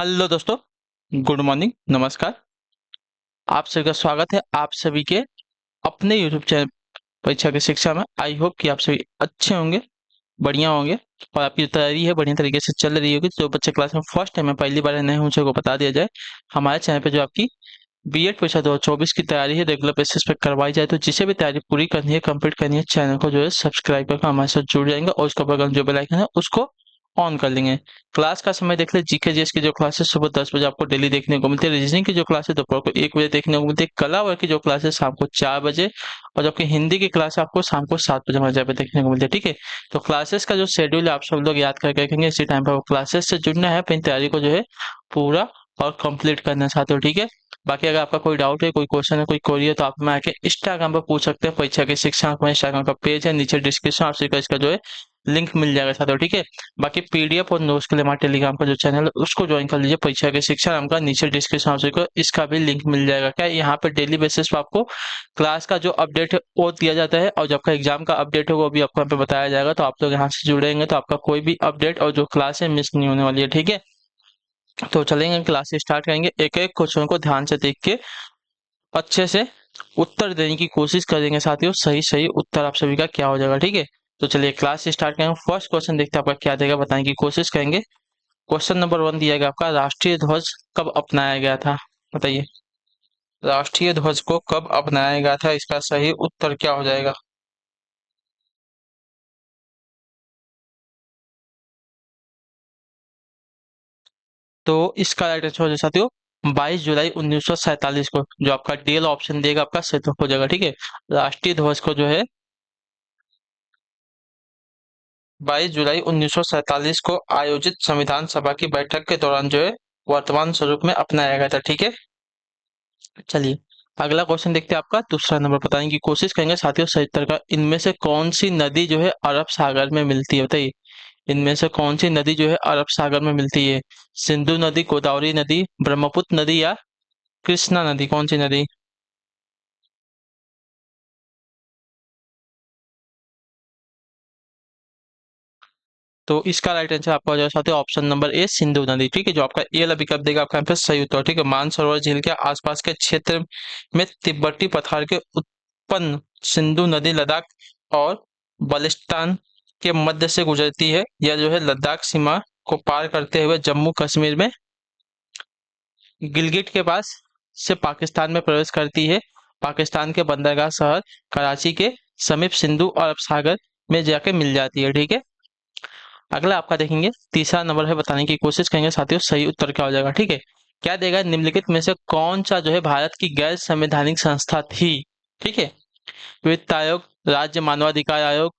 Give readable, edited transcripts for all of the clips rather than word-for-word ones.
Hello दोस्तों, good morning, नमस्कार। आप सभी का स्वागत है आप सभी के अपने यूट्यूब चैनल परीक्षा की शिक्षा में। आई होप कि आप सभी अच्छे होंगे, बढ़िया होंगे और आपकी जो तैयारी है बढ़िया तरीके से चल रही होगी। जो बच्चे क्लास में फर्स्ट टाइम है, पहली बार नए हैं, उनको बता दिया जाए, हमारे चैनल पे जो आपकी बीएड परीक्षा 2024 की तैयारी है रेगुलर बेसिस पे करवाई जाए। तो जिसे भी तैयारी पूरी करनी है, कंप्लीट करनी है, चैनल को जो है सब्सक्राइब करके हमारे साथ जुड़ जाएंगे और उसका बगल में जो बेल आइकन है उसको ऑन कर लेंगे। क्लास का समय देख ले, जीके जीएस की जो क्लास है सुबह 10 बजे आपको डेली देखने को मिलती है। रीजनिंग की जो क्लास है दोपहर को 1 बजे देखने को मिलती है। कला वर्ग की जो क्लास है शाम को 4 बजे और जबकि हिंदी की क्लास है आपको शाम को 7 बजे हमारे पे देखने को मिलती है। ठीक है, तो क्लासेस का जो शेड्यूल है आप सब लोग याद करके रखेंगे। इसी टाइम पर वो क्लासेस से जुड़ना है, अपनी तैयारी को जो है पूरा और कंप्लीट करना चाहते हो। ठीक है, बाकी अगर आपका कोई डाउट है, कोई क्वेश्चन है, कोई क्वेरी है तो आप मैं आके इंस्टाग्राम पर पूछ सकते हैं। परीक्षा की शिक्षा हमारे इंस्टाग्राम का पेज है, नीचे डिस्क्रिप्शन आपसे इसका जो है लिंक मिल जाएगा साथियों। ठीक है, बाकी पीडीएफ और नोट्स के लिए हमारे टेलीग्राम का जो चैनल है उसको ज्वाइन कर लीजिए। परीक्षा की शिक्षा नाम का नीचे डिस्क्रिप्शन आपसे को इसका भी लिंक मिल जाएगा। क्या यहाँ पे डेली बेसिस पे आपको क्लास का जो अपडेट है वो दिया जाता है और जब आपका एग्जाम का अपडेट होगा वो भी आपको यहाँ पे बताया जाएगा। तो आप लोग यहाँ से जुड़ेंगे तो आपका कोई भी अपडेट और जो क्लास है मिस नहीं होने वाली है। ठीक है, तो चलेंगे क्लास स्टार्ट करेंगे। एक एक क्वेश्चन को ध्यान से देख के अच्छे से उत्तर देने की कोशिश करेंगे साथियों। सही सही उत्तर आप सभी का क्या हो जाएगा। ठीक है, तो चलिए क्लास स्टार्ट करेंगे। फर्स्ट क्वेश्चन देखते हैं आपका क्या देगा, बताने की कोशिश करेंगे। क्वेश्चन नंबर 1 दिया गया आपका, राष्ट्रीय ध्वज कब अपनाया गया था? बताइए, राष्ट्रीय ध्वज को कब अपनाया गया था? इसका सही उत्तर क्या हो जाएगा? तो इसका राइट आंसर हो जाएगा साथियों 22 जुलाई 1947 को। जो आपका डीएल ऑप्शन देगा आपका सही तो हो जाएगा। ठीक है, राष्ट्रीय ध्वज को जो है 22 जुलाई 1947 को आयोजित संविधान सभा की बैठक के दौरान जो है वर्तमान स्वरूप में अपनाया गया था। ठीक है, चलिए अगला क्वेश्चन देखते हैं। आपका दूसरा नंबर बताने की कोशिश करेंगे साथियों सही उत्तर का। इनमें से कौन सी नदी जो है अरब सागर में मिलती है? बताइए, इनमें से कौन सी नदी जो है अरब सागर में मिलती है? सिंधु नदी, गोदावरी नदी, ब्रह्मपुत्र नदी या कृष्णा नदी? कौन सी नदी? तो इसका राइट आंसर आपका हो जाएगा साथियों ऑप्शन नंबर ए, सिंधु नदी। ठीक है, जो आपका ए वाला विकल्प देगा आपका यहाँ पे सही उत्तर। ठीक है, मानसरोवर झील के आसपास के क्षेत्र में तिब्बती पठार के उत्पन्न सिंधु नदी लद्दाख और बलिस्तान के मध्य से गुजरती है। यह जो है लद्दाख सीमा को पार करते हुए जम्मू कश्मीर में गिलगिट के पास से पाकिस्तान में प्रवेश करती है। पाकिस्तान के बंदरगाह शहर कराची के समीप सिंधु और अरब सागर में जाके मिल जाती है। ठीक है, अगला आपका देखेंगे तीसरा नंबर है, बताने की कोशिश करेंगे साथियों सही उत्तर क्या हो जाएगा। ठीक है, क्या देगा, निम्नलिखित में से कौन सा जो है भारत की गैर संवैधानिक संस्था थी? ठीक है, वित्त आयोग, राज्य मानवाधिकार आयोग,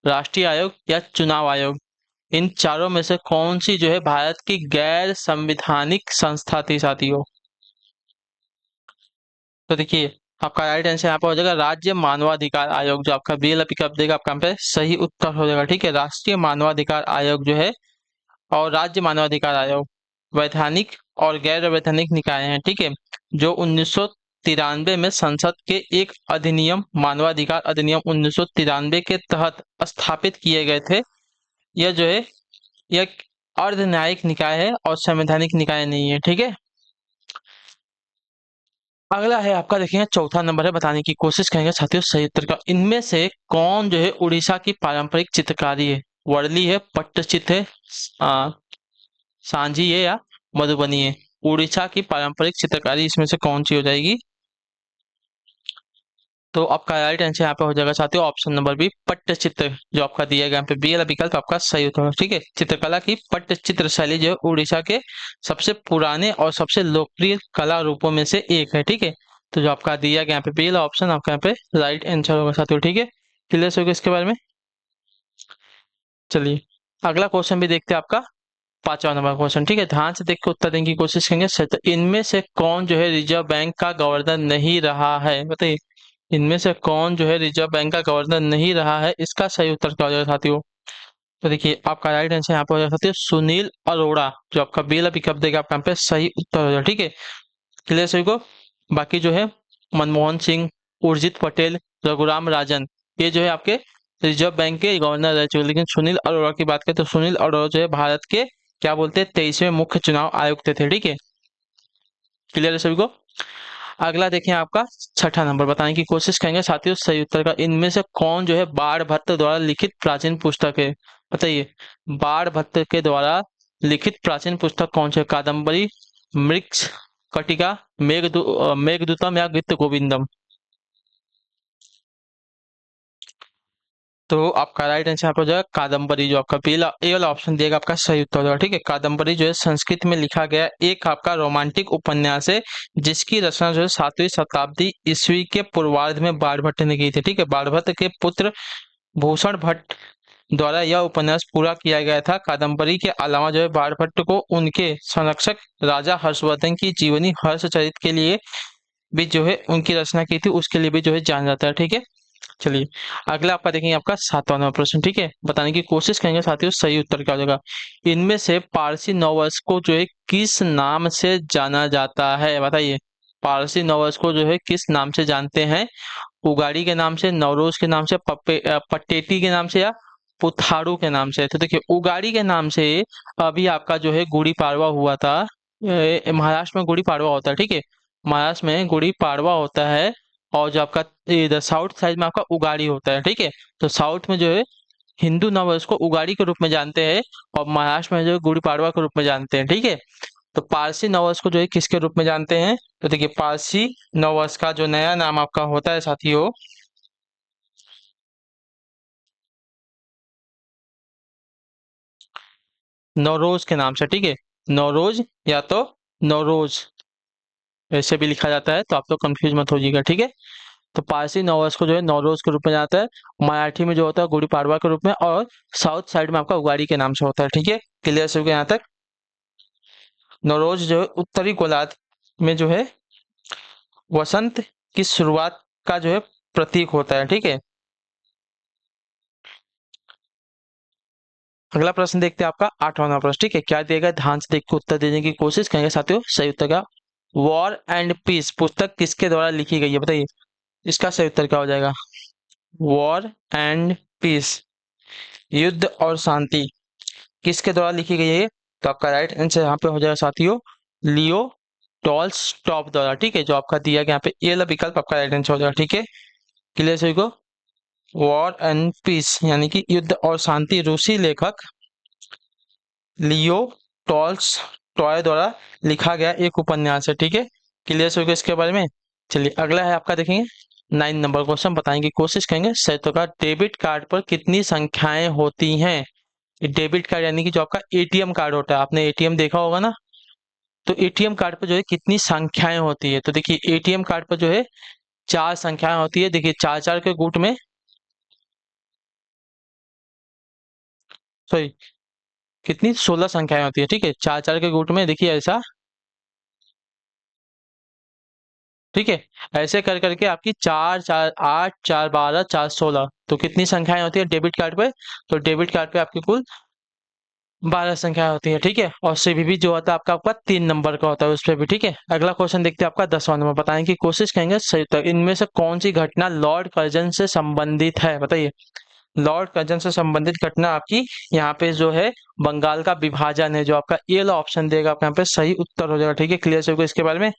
राष्ट्रीय आयोग या चुनाव आयोग? इन चारों में से कौन सी जो है भारत की गैर संवैधानिक संस्था थी साथियों? तो देखिए आपका राइट आंसर यहाँ पे हो जाएगा राज्य मानवाधिकार आयोग। जो आपका बी पिकअप देगा आपका यहाँ पे सही उत्तर हो जाएगा। ठीक है, राष्ट्रीय मानवाधिकार आयोग जो है और राज्य मानवाधिकार आयोग वैधानिक और गैर वैधानिक निकाय हैं। ठीक है, जो 1993 में संसद के एक अधिनियम मानवाधिकार अधिनियम 1993 के तहत स्थापित किए गए थे। यह जो है यह एक अर्ध न्यायिक निकाय है और संवैधानिक निकाय नहीं है। ठीक है, अगला है आपका देखेंगे चौथा नंबर है, बताने की कोशिश करेंगे साथियों सही उत्तर का। इनमें से कौन जो है उड़ीसा की पारंपरिक चित्रकारी है? वर्ली है, पट्टचित्र है, आ, सांझी है या मधुबनी है? उड़ीसा की पारंपरिक चित्रकारी इसमें से कौन सी हो जाएगी? तो आपका राइट आंसर यहाँ पे हो जाएगा साथियों ऑप्शन नंबर बी, पट्टचित्र। जो आपका दिया गया यहाँ पे बी वाला विकल्प आपका सही उत्तर है। ठीक है, चित्रकला की पट्टचित्र शैली जो है उड़ीसा के सबसे पुराने और सबसे लोकप्रिय कला रूपों में से एक है। ठीक है, तो जो आपका दिया गया यहाँ पे बी वाला ऑप्शन आपका यहाँ पे राइट आंसर होगा साथियों। ठीक है, क्लियर होगा इसके बारे में। चलिए अगला क्वेश्चन भी देखते हैं आपका पांचवा नंबर क्वेश्चन। ठीक है, ध्यान से देख के उत्तर देने की कोशिश करेंगे। तो इनमें से कौन जो है रिजर्व बैंक का गवर्नर नहीं रहा है? बताइए, इनमें से कौन जो है रिजर्व बैंक का गवर्नर नहीं रहा है? इसका सही उत्तर क्या हो जाएगा साथियों? तो देखिए आपका राइट आंसर यहाँ पे हो जाएगा साथियों सुनील अरोड़ा। जो आपका बी वाला पिकअप देगा आपका यहाँ पे सही उत्तर हो जाएगा। ठीक है, क्लियर सभी को। बाकी जो है मनमोहन सिंह, उर्जित पटेल, रघुराम राजन, ये जो है आपके रिजर्व बैंक के गवर्नर रह चुके। लेकिन सुनील अरोड़ा की बात करें तो सुनील अरोड़ा जो है भारत के क्या बोलते हैं, 23वें मुख्य चुनाव आयुक्त थे। ठीक है, क्लियर है सभी को। अगला देखें आपका छठा नंबर, बताने की कोशिश करेंगे साथियों सही उत्तर का। इनमें से कौन जो है बाण भट्ट द्वारा लिखित प्राचीन पुस्तक है, बताइए। बाण भट्ट के द्वारा लिखित प्राचीन पुस्तक कौन सी है? कादम्बरी, मृक्ष कटिका, मेघदूतम या गीत गोविंदम। तो आपका राइट आंसर यहाँ पर जो है कादम्बरी, जो आपका पहला ए वाला ऑप्शन दिएगा आपका सही उत्तर होगा। ठीक है, कादम्बरी जो है संस्कृत में लिखा गया एक आपका रोमांटिक उपन्यास है, जिसकी रचना जो है 7वीं शताब्दी ईस्वी के पूर्वार्ध में बाणभट्ट ने की थी। ठीक है, बाणभट्ट के पुत्र भूषण भट्ट द्वारा यह उपन्यास पूरा किया गया था। कादम्बरी के अलावा जो है बाणभट्ट को उनके संरक्षक राजा हर्षवर्धन की जीवनी हर्षचरित के लिए भी जो है उनकी रचना की थी, उसके लिए भी जो है जाना जाता है। ठीक है, चलिए अगला आपका देखेंगे आपका 7वां नंबर प्रश्न। ठीक है, बताने की कोशिश करेंगे साथियों सही उत्तर क्या हो जाएगा। इनमें से पारसी नववर्ष को जो है किस नाम से जाना जाता है, बताइए। पारसी नववर्ष को जो है किस नाम से जानते हैं? उगाड़ी के नाम से, नवरोज के नाम से, पटेटी के नाम से, या पुथाड़ू के नाम से। तो देखिए उगाड़ी के नाम से अभी आपका जो है गुड़ी पाड़वा हुआ था। महाराष्ट्र में गुड़ी पाड़वा होता है। ठीक है, महाराष्ट्र में गुड़ी पाड़वा होता है, और जो आपका इधर साउथ साइड में आपका उगाड़ी होता है। ठीक है, तो साउथ में जो है हिंदू नववर्ष को उगाड़ी के रूप में जानते हैं, और महाराष्ट्र में जो है गुड़ी पाड़वा के रूप में जानते हैं। ठीक है, तो पारसी नववर्ष को जो है किसके रूप में जानते हैं? तो देखिए पारसी नववर्ष का जो नया नाम आपका होता है साथियों, नवरोज के नाम से। ठीक है, नवरोज या तो नवरोज ऐसे भी लिखा जाता है, तो आप लोग कंफ्यूज मत होइएगा। ठीक है, तो पारसी नववर्ष को जो है नवरोज के रूप में जाता है, मराठी में जो होता है गुड़ी पाड़वा के रूप में, और साउथ साइड में आपका उगाड़ी के नाम से होता है। ठीक है, क्लियर से यहाँ तक। नवरोज जो है उत्तरी गोलार्ध में जो है वसंत की शुरुआत का जो है प्रतीक होता है। ठीक है, अगला प्रश्न देखते हैं आपका 8वां प्रश्न। ठीक है, क्या दिया गया ध्यान से देख के उत्तर देने की कोशिश करेंगे साथियों सही उत्तर का। वॉर एंड पीस पुस्तक किसके द्वारा लिखी गई है, बताइए। इसका सही उत्तर क्या हो जाएगा? वॉर एंड पीस, युद्ध और शांति, किसके द्वारा लिखी गई है? तो आपका राइट आंसर यहाँ पे हो जाएगा साथियों लियो टॉल्स्टॉय द्वारा। ठीक है, जो आपका दिया गया यहाँ पे ये वाला विकल्प आपका राइट आंसर हो जाएगा। ठीक है, क्लियर सभी को। वॉर एंड पीस यानी कि युद्ध और शांति रूसी लेखक लियो टॉल्स्टॉय द्वारा लिखा गया एक उपन्यास है। ठीक है, क्लियर सभी को इसके बारे में। चलिए अगला है आपका देखेंगे 9 नंबर क्वेश्चन, बताने की कोशिश करेंगे सही तो का। डेबिट कार्ड पर कितनी संख्याएं होती हैं? डेबिट कार्ड यानी कि जो आपका एटीएम कार्ड होता है, आपने एटीएम देखा होगा ना, तो एटीएम कार्ड पर जो है कितनी संख्याएं होती है? तो देखिए एटीएम कार्ड पर जो है 4 संख्याएं होती है। देखिए चार चार के गुट में, सॉरी कितनी 16 संख्याएं होती है। ठीक है, चार चार के गुट में देखिए ऐसा। ठीक है, ऐसे कर करके आपकी 4 4 8 4 12 4 16, तो कितनी संख्याएं होती है डेबिट कार्ड पे? तो डेबिट कार्ड पे आपकी कुल 12 संख्याएं होती है। ठीक है, और सीवीवी जो होता है आपका आपका 3 नंबर का होता है उस पर भी। ठीक है, अगला क्वेश्चन देखते हैं आपका 10वां नंबर, बताने की कोशिश करेंगे सही उत्तर। इनमें से कौन सी घटना लॉर्ड कर्जन से संबंधित है, बताइए। लॉर्ड कर्जन से संबंधित घटना आपकी यहाँ पे जो है बंगाल का विभाजन है, जो आपका ए वाला ऑप्शन देगा आपका यहाँ पे सही उत्तर हो जाएगा। ठीक है, क्लियर सबको इसके बारे में।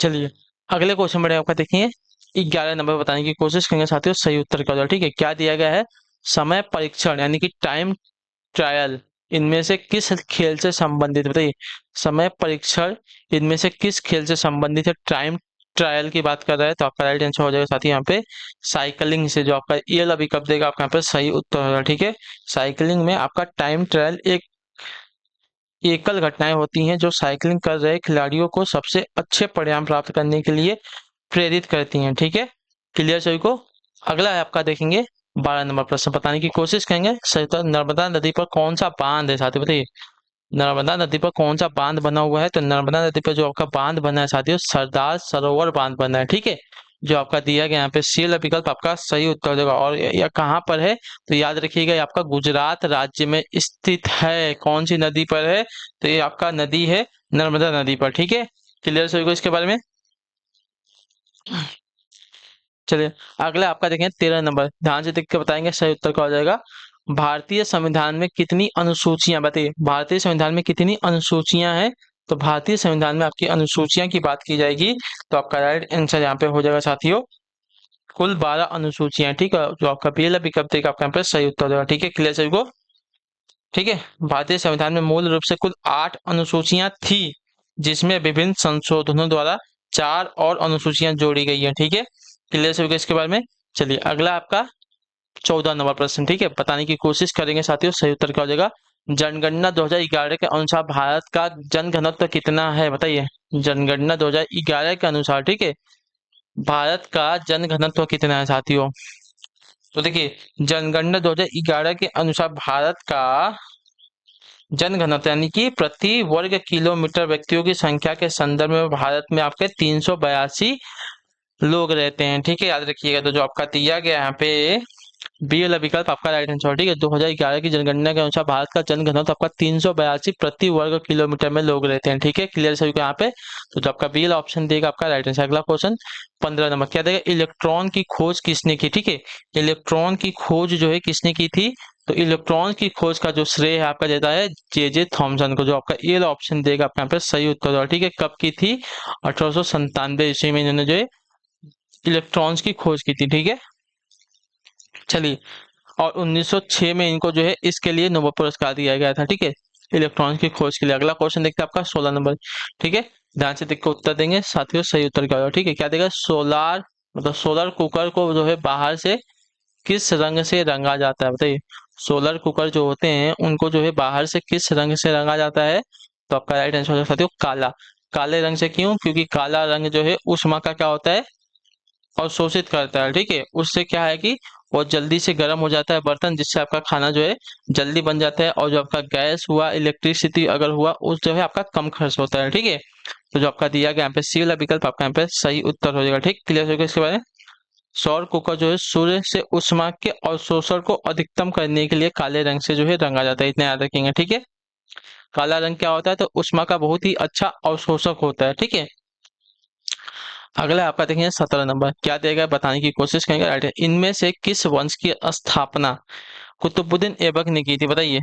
चलिए अगले क्वेश्चन में आपका देखिए 11 नंबर, बताने की कोशिश करेंगे साथियों सही उत्तर क्या होगा। ठीक है, क्या दिया गया है? समय परीक्षण यानी कि टाइम ट्रायल इनमें से किस खेल से संबंधित, बताइए। समय परीक्षण इनमें से किस खेल से संबंधित है? टाइम ट्रायल की बात कर रहा है, तो आपका राइट आंसर हो जाएगा साथी यहाँ पे साइकिलिंग से, जो आपका ये वाला विकल्प देगा आपका यहाँ पे सही उत्तर होगा। ठीक है, साइकिलिंग में आपका टाइम ट्रायल एक एकल घटनाएं होती हैं जो साइकिलिंग कर रहे खिलाड़ियों को सबसे अच्छे परिणाम प्राप्त करने के लिए प्रेरित करती हैं। ठीक है, क्लियर सभी को। अगला है आपका देखेंगे 12 नंबर प्रश्न, बताने की कोशिश करेंगे सही उत्तर। नर्मदा नदी पर कौन सा बांध है साथियों, बताइए। नर्मदा नदी पर कौन सा बांध बना हुआ है? तो नर्मदा नदी पर जो आपका बांध बना है साथियों सरदार सरोवर बांध बना है। ठीक है, जो आपका दिया गया यहाँ पे सी वाला विकल्प आपका सही उत्तर देगा। और यह कहाँ पर है? तो याद रखिएगा ये आपका गुजरात राज्य में स्थित है। कौन सी नदी पर है? तो ये आपका नदी है नर्मदा नदी पर। ठीक है, क्लियर सभी को इसके बारे में। चलिए अगला आपका देखें 13 नंबर, ध्यान से देख के बताएंगे सही उत्तर क्या हो जाएगा। भारतीय संविधान में कितनी अनुसूचियां, बताइए भारतीय संविधान में कितनी अनुसूचियां हैं। तो भारतीय संविधान में आपकी अनुसूचियां की बात की जाएगी तो आपका राइट आंसर यहाँ पे हो जाएगा साथियों कुल 12 अनुसूचियां। ठीक है, जो आपका पहला विकल्प देगा आपका यहाँ पे सही उत्तर देगा। ठीक है, क्लियर सभी को। ठीक है, भारतीय संविधान में मूल रूप से कुल 8 अनुसूचियां थी, जिसमें विभिन्न संशोधनों द्वारा 4 और अनुसूचियां जोड़ी गई हैं। ठीक है, क्लियर सभी को इसके बारे में। चलिए अगला आपका 14 नंबर प्रश्न। ठीक है, बताने की कोशिश करेंगे साथियों, सही उत्तर क्या हो जाएगा। जनगणना 2011 के अनुसार भारत का जनघनत्व कितना है, बताइए। जनगणना 2011 के अनुसार, ठीक है, भारत का जनघनत्व कितना है साथियों। तो देखिए जनगणना 2011 के अनुसार भारत का जनघनत्व यानी कि प्रति वर्ग किलोमीटर व्यक्तियों की संख्या के संदर्भ में भारत में आपके 382 लोग रहते हैं। ठीक है, याद रखिएगा। तो जो आपका दिया गया यहाँ पे बी वाला विकल्प आपका राइट आंसर। ठीक है, 2011 की जनगणना के अनुसार भारत का जनघनत्व आपका 382 प्रति वर्ग किलोमीटर में लोग रहते हैं। ठीक है, क्लियर सभी को यहाँ पे। तो जो आपका बी वाला ऑप्शन देगा आपका राइट आंसर। अगला क्वेश्चन 15 नंबर क्या देगा, इलेक्ट्रॉन की खोज किसने की। ठीक है, इलेक्ट्रॉन की खोज जो है किसने की थी। तो इलेक्ट्रॉन की खोज का जो श्रेय है आपका देता है जे थॉमसन को। जो आपका ये वाला ऑप्शन देगा आपका यहाँ पे सही उत्तर होगा। ठीक है, कब की थी, 1897 ईस्वी में इन्होंने जो है इलेक्ट्रॉन्स की खोज की थी। ठीक है, चलिए और 1906 में इनको जो है इसके लिए नोबेल पुरस्कार दिया गया था। ठीक है, इलेक्ट्रॉनिक्स की खोज के लिए। अगला क्वेश्चन देखते हैं आपका 16 नंबर। ठीक है, ध्यान से देख के उत्तर देंगे साथियों, सही उत्तर क्या होगा। ठीक है, क्या देगा, सोलार मतलब सोलर कुकर को जो है बाहर से किस रंग से रंगा जाता है, बताइए। सोलर कुकर जो होते हैं उनको जो है बाहर से किस रंग से रंगा जाता है। तो आपका राइट आंसर हो जाएगा साथियों काला। काले रंग से क्यों, क्योंकि काला रंग जो है ऊष्मा का क्या होता है, अवशोषित करता है। ठीक है, उससे क्या है कि वो जल्दी से गर्म हो जाता है बर्तन, जिससे आपका खाना जो है जल्दी बन जाता है, और जो आपका गैस हुआ, इलेक्ट्रिसिटी अगर हुआ, उस जो है आपका कम खर्च होता है। ठीक है, तो जो आपका दिया गया यहाँ पे सी वाला विकल्प आपका यहाँ पे सही उत्तर हो जाएगा। ठीक, क्लियर हो गया इसके बारे में। सौर कुकर जो है सूर्य से ऊष्मा के अवशोषण को अधिकतम करने के लिए काले रंग से जो है रंगा जाता है, इतना याद रखेंगे। ठीक है, काला रंग क्या होता है, तो ऊष्मा का बहुत ही अच्छा अवशोषक होता है। ठीक है, अगला आपका देखेंगे 17 नंबर क्या देगा, बताने की कोशिश करेंगे। राइट है, इनमें से किस वंश की स्थापना कुतुबुद्दीन ऐबक ने की थी, बताइए।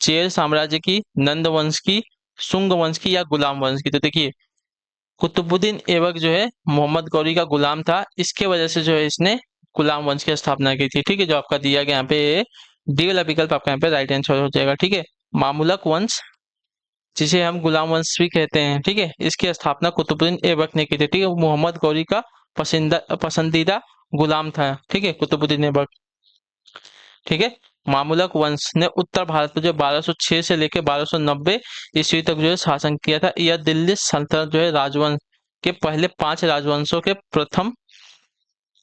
चेर साम्राज्य की, नंद वंश की, सुंग वंश की, या गुलाम वंश की। तो देखिए कुतुबुद्दीन ऐबक जो है मोहम्मद गौरी का गुलाम था, इसके वजह से जो है इसने गुलाम वंश की स्थापना की थी। ठीक है, जो आपका दिया गया यहाँ पे डी वाला विकल्प आपका यहाँ पे राइट आंसर हो जाएगा। ठीक है, मामूलक वंश जिसे हम गुलाम वंश भी कहते हैं, ठीक है, इसकी स्थापना कुतुबुद्दीन ऐबक ने की थी। ठीक है, मोहम्मद गौरी का पसंदीदा गुलाम था। ठीक है, कुतुबुद्दीन ऐबक। ठीक है, मामूलक वंश ने उत्तर भारत पर जो 1206 से लेकर 1290 ईस्वी तक जो है शासन किया था। यह दिल्ली सल्तनत जो है राजवंश के पहले 5 राजवंशों के प्रथम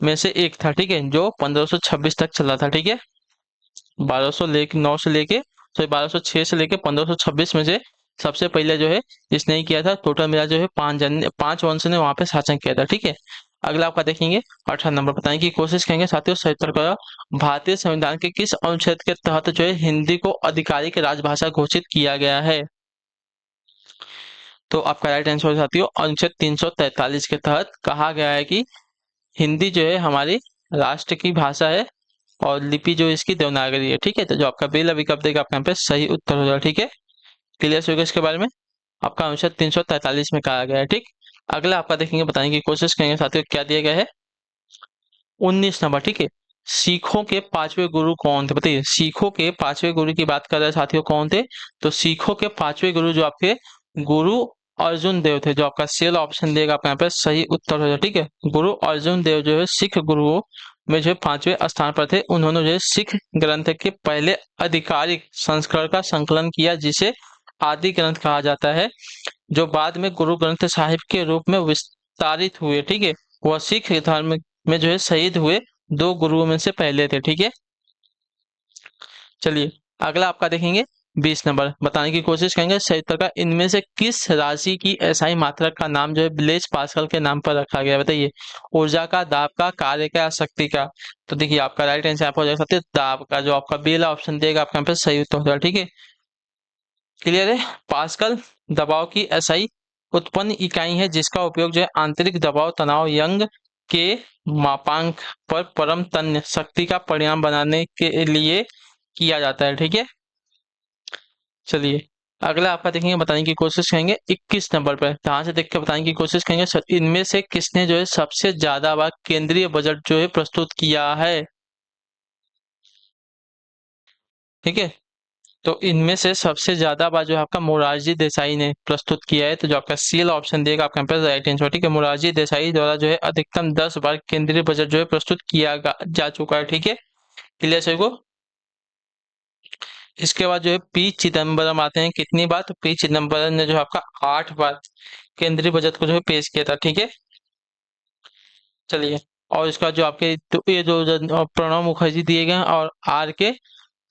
में से एक था। ठीक है, जो 1526 तक चला था। ठीक है, 1209 से लेके सॉरी 1206 से लेके 1526 में से सबसे पहले जो है इसने ही किया था। टोटल मिला जो है 5 वंश ने वहां पे शासन किया था। ठीक है, अगला आपका देखेंगे 18 नंबर, बताने की कोशिश करेंगे साथियों, सही उत्तर का भारतीय संविधान के किस अनुच्छेद के तहत जो है हिंदी को आधिकारिक राजभाषा घोषित किया गया है। तो आपका राइट आंसर साथियों अनुच्छेद 343 के तहत कहा गया है कि हिंदी जो है हमारी राष्ट्र की भाषा है और लिपि जो इसकी देवनागरी है। ठीक है, तो जो आपका बेल विकल्प देगा आपके यहाँ पे सही उत्तर हो जाएगा। ठीक है, क्लियर होगा इसके बारे में। आपका अनुच्छेद 343 में कहा गया है। ठीक, अगला आपका देखेंगे, बताने की कोशिश करेंगे साथियों क्या दिया गया है 19 नंबर। ठीक है, सिखों के 5वें गुरु कौन थे, बताइए। सिखों के 5वें गुरु की बात कर रहे हैं साथियों, कौन थे। तो सिखों के 5वें गुरु जो आपके गुरु अर्जुन देव थे। जो आपका सेल ऑप्शन देगा आपका यहाँ पे सही उत्तर हो जाएगा। ठीक है, गुरु अर्जुन देव जो है सिख गुरुओं में जो 5वें स्थान पर थे। उन्होंने जो है सिख ग्रंथ के पहले आधिकारिक संस्करण का संकलन किया, जिसे आदि ग्रंथ कहा जाता है, जो बाद में गुरु ग्रंथ साहिब के रूप में विस्तारित हुए। ठीक है, वह सिख धर्म में जो है शहीद हुए 2 गुरुओं में से पहले थे। ठीक है, चलिए अगला आपका देखेंगे 20 नंबर, बताने की कोशिश करेंगे सही उत्तर का। इनमें से किस राशि की एसआई मात्रक का नाम जो है ब्लेज पास्कल के नाम पर रखा गया, बताइए। ऊर्जा का, दाब का, कार्य का, शक्ति का। तो देखिए आपका राइट आंसर आप हो जाएगा सकते दाब का। जो आपका बेला ऑप्शन देगा आपका यहाँ पे सही उत्तर हो जाएगा। ठीक है, क्लियर है। पास्कल दबाव की एसआई उत्पन्न इकाई है, जिसका उपयोग जो है आंतरिक दबाव, तनाव, यंग के मापांक पर परम तन्य शक्ति का परिणाम बनाने के लिए किया जाता है। ठीक है, चलिए अगला आपका देखेंगे, बताने की कोशिश करेंगे 21 नंबर पर। ध्यान से देख के बताने की कोशिश करेंगे, इनमें से किसने जो है सबसे ज्यादा बार केंद्रीय बजट जो है प्रस्तुत किया है। ठीक है, तो इनमें से सबसे ज्यादा बार जो है आपका मोरारजी देसाई ने प्रस्तुत किया है। तो जो आपका सीएल ऑप्शन देगा आपका यहाँ पे राइट आंसर। ठीक है, मोरारजी देसाई द्वारा जो है अधिकतम 10 बार केंद्रीय बजट जो है प्रस्तुत किया जा चुका है। ठीक है, क्लियर सभी को। इसके बाद जो है पी चिदम्बरम आते हैं, कितनी बार? तो पी चिदम्बरम ने जो है आपका 8 बार केंद्रीय बजट को जो है पेश किया था। ठीक है, चलिए, और इसका जो आपके तो ये जो प्रणब मुखर्जी दिए गए हैं और आर के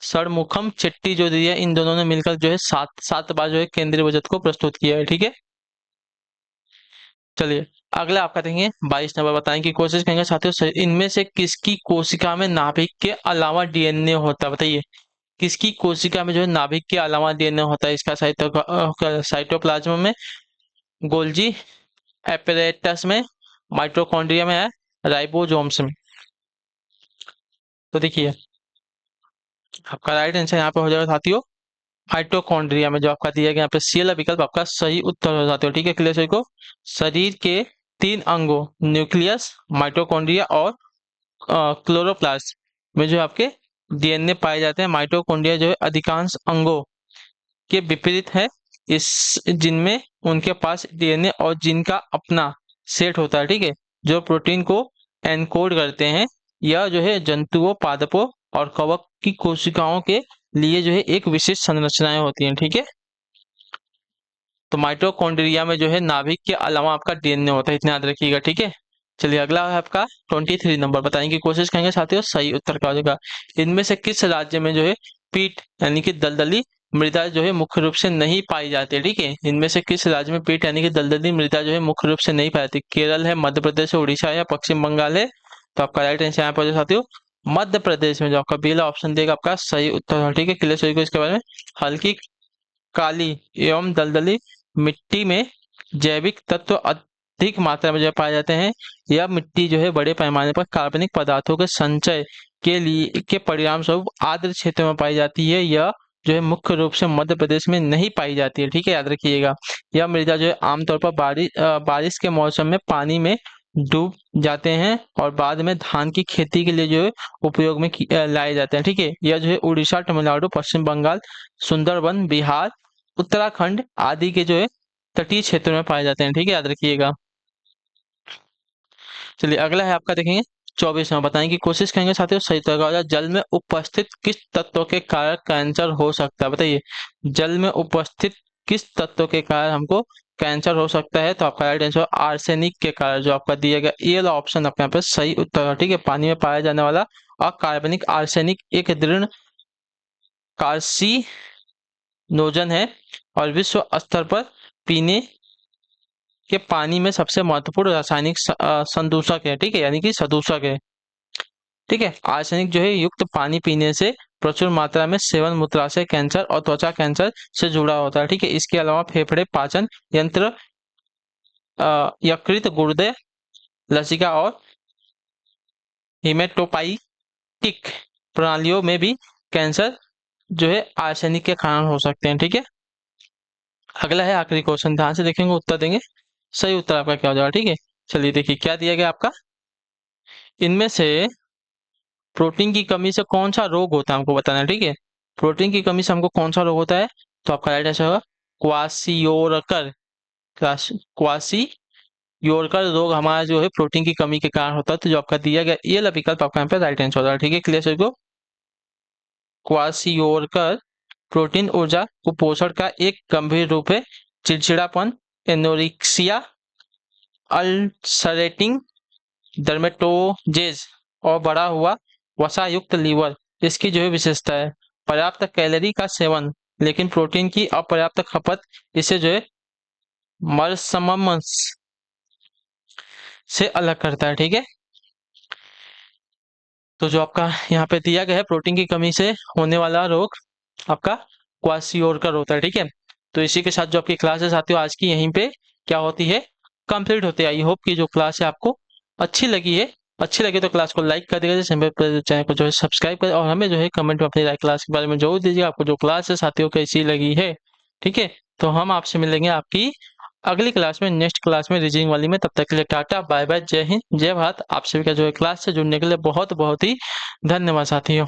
षणमुखम चिट्टी जो दिया है, इन दोनों ने मिलकर जो है 7 बार जो है केंद्रीय बजट को प्रस्तुत किया है। ठीक है, चलिए अगला आपका देखेंगे 22 नंबर, बताने की कोशिश करेंगे साथियों, इनमें से किसकी कोशिका में नाभिक के अलावा डीएनए होता है? बताइए, किसकी कोशिका में जो है नाभिक के अलावा डीएनए होता है? इसका साइटोप्लाज्म में, गोल्जी एपेरेटस में, माइटोकॉन्ड्रिया में है, राइबोसोम्स में। तो देखिए आपका राइट आंसर यहाँ पे हो जाएगा साथियों माइटोकॉन्ड्रिया में, जो आपका दिया गया यहाँ पे सी वाला विकल्प आपका सही उत्तर हो जाते हो। ठीक है, क्लियर सभी को। शरीर के 3 अंगों न्यूक्लियस, माइटोकॉन्ड्रिया और क्लोरोप्लास्ट में जो आपके डीएनए पाए जाते हैं। माइटोकॉन्ड्रिया जो है अधिकांश अंगों के विपरीत है, इस जिनमें उनके पास डीएनए और जिनका अपना सेट होता है। ठीक है, जो प्रोटीन को एनकोड करते हैं। यह जो है जंतुओं, पादपों और कवक की कोशिकाओं के लिए जो है एक विशेष संरचनाएं होती हैं। ठीक है, तो माइटोकॉन्ड्रिया में जो है नाभिक के अलावा आपका डीएनए होता है, इतना याद रखिएगा। ठीक है, चलिए अगला है आपका 23 नंबर, बताने की कोशिश करेंगे साथियों, सही उत्तर क्या हो जाएगा। इनमें से किस राज्य में जो है पीट यानी कि दलदली मृदा जो है मुख्य रूप से नहीं पाई जाती है? ठीक है, इनमें से किस राज्य में पीट यानी कि दलदली मृदा जो है मुख्य रूप से नहीं पाई जाती? केरल है, मध्य प्रदेश है, उड़ीसा है या पश्चिम बंगाल है? तो आपका राइट आंसर यहाँ पर साथियों मध्य प्रदेश में, जो आपका पहला ऑप्शन देगा आपका सही उत्तर है। ठीक है, क्लियर सभी को इसके बारे में। हल्की काली एवं दलदली मिट्टी में जैविक तत्व अधिक मात्रा में जो पाए जाते हैं। यह मिट्टी जो है बड़े पैमाने पर कार्बनिक पदार्थों के संचय के लिए के परिणाम स्वरूप आर्द्र क्षेत्रों में पाई जाती है। यह जो है मुख्य रूप से मध्य प्रदेश में नहीं पाई जाती है। ठीक है, याद रखिएगा। यह मृदा जो है आमतौर पर बारिश के मौसम में पानी में डूब जाते हैं और बाद में धान की खेती के लिए जो है उपयोग में लाए जाते हैं। ठीक है, यह जो है उड़ीसा, तमिलनाडु, पश्चिम बंगाल, सुंदरबन, बिहार, उत्तराखंड आदि के जो है तटीय क्षेत्रों में पाए जाते हैं। ठीक है, याद रखिएगा। चलिए अगला है आपका देखेंगे 24वां, बताने की कोशिश करेंगे साथियों, सही उत्तर क्या हो जाए। जल में उपस्थित किस तत्व के कारण कैंसर हो सकता है? बताइए, जल में उपस्थित किस तत्व के कारण हमको कैंसर हो सकता है? तो आपका राइट आंसर आर्सेनिक के कारण, जो आपका दिया गया ये वाला ऑप्शन आपके यहाँ पे सही उत्तर है। ठीक है, पानी में पाया जाने वाला अकार्बनिक आर्सेनिक एक दृढ़ कार्सी नोजन है और विश्व स्तर पर पीने के पानी में सबसे महत्वपूर्ण रासायनिक संदूषक है। ठीक है, यानी कि सदूषक है। ठीक है, आर्सेनिक जो है युक्त पानी पीने से प्रचुर मात्रा में सेवन मूत्राशय कैंसर और त्वचा कैंसर से जुड़ा होता है। ठीक है, इसके अलावा फेफड़े, पाचन यंत्र, यकृत, गुर्दे, लसिका और हिमेटोपाइटिक प्रणालियों में भी कैंसर जो है आर्सेनिक के कारण हो सकते हैं। ठीक है, अगला है आखिरी क्वेश्चन, ध्यान से देखेंगे, उत्तर देंगे। सही उत्तर आपका क्या हो जाएगा? ठीक है, चलिए देखिए क्या दिया गया आपका। इनमें से प्रोटीन की कमी से कौन सा रोग होता है हमको बताना है। ठीक है, प्रोटीन की कमी से हमको कौन सा रोग होता है? तो आपका राइट आंसर होगा क्वासियोरकर। क्वासियोरकर रोग हमारा जो है प्रोटीन की कमी के कारण होता है। तो जो आपका दिया गया ये वाला विकल्प आपका यहाँ पे राइट आंसर होगा। ठीक है, क्लियर सभी को। क्वासियोरकर प्रोटीन ऊर्जा कुपोषण का एक गंभीर रूप है। चिड़चिड़ापन, एनोरिक्सिया, अल्सरेटिंग डर्मेटोजेज और बढ़ा हुआ वसा युक्त लीवर इसकी जो है विशेषता है। पर्याप्त कैलोरी का सेवन लेकिन प्रोटीन की अपर्याप्त खपत इसे जो है मरसमस से अलग करता है। ठीक है, तो जो आपका यहाँ पे दिया गया है प्रोटीन की कमी से होने वाला रोग आपका क्वासियोरकर होता है। ठीक है, तो इसी के साथ जो आपकी क्लास है साथियों आज की यहीं पे क्या होती है कंप्लीट होती है। आई होप कि जो क्लास है आपको अच्छी लगी है, अच्छी लगी तो क्लास को लाइक कर दीजिएगा, चैनल को जो है सब्सक्राइब कर और हमें जो है कमेंट में अपनी राय क्लास के बारे में जरूर दीजिएगा, आपको जो क्लास है साथियों कैसी लगी है। ठीक है, तो हम आपसे मिलेंगे आपकी अगली क्लास में, नेक्स्ट क्लास में रीजनिंग वाली में। तब तक के लिए टाटा बाय बाय, जय हिंद जय भारत। आप सभी का जो है क्लास से जुड़ने के लिए बहुत बहुत ही धन्यवाद साथियों।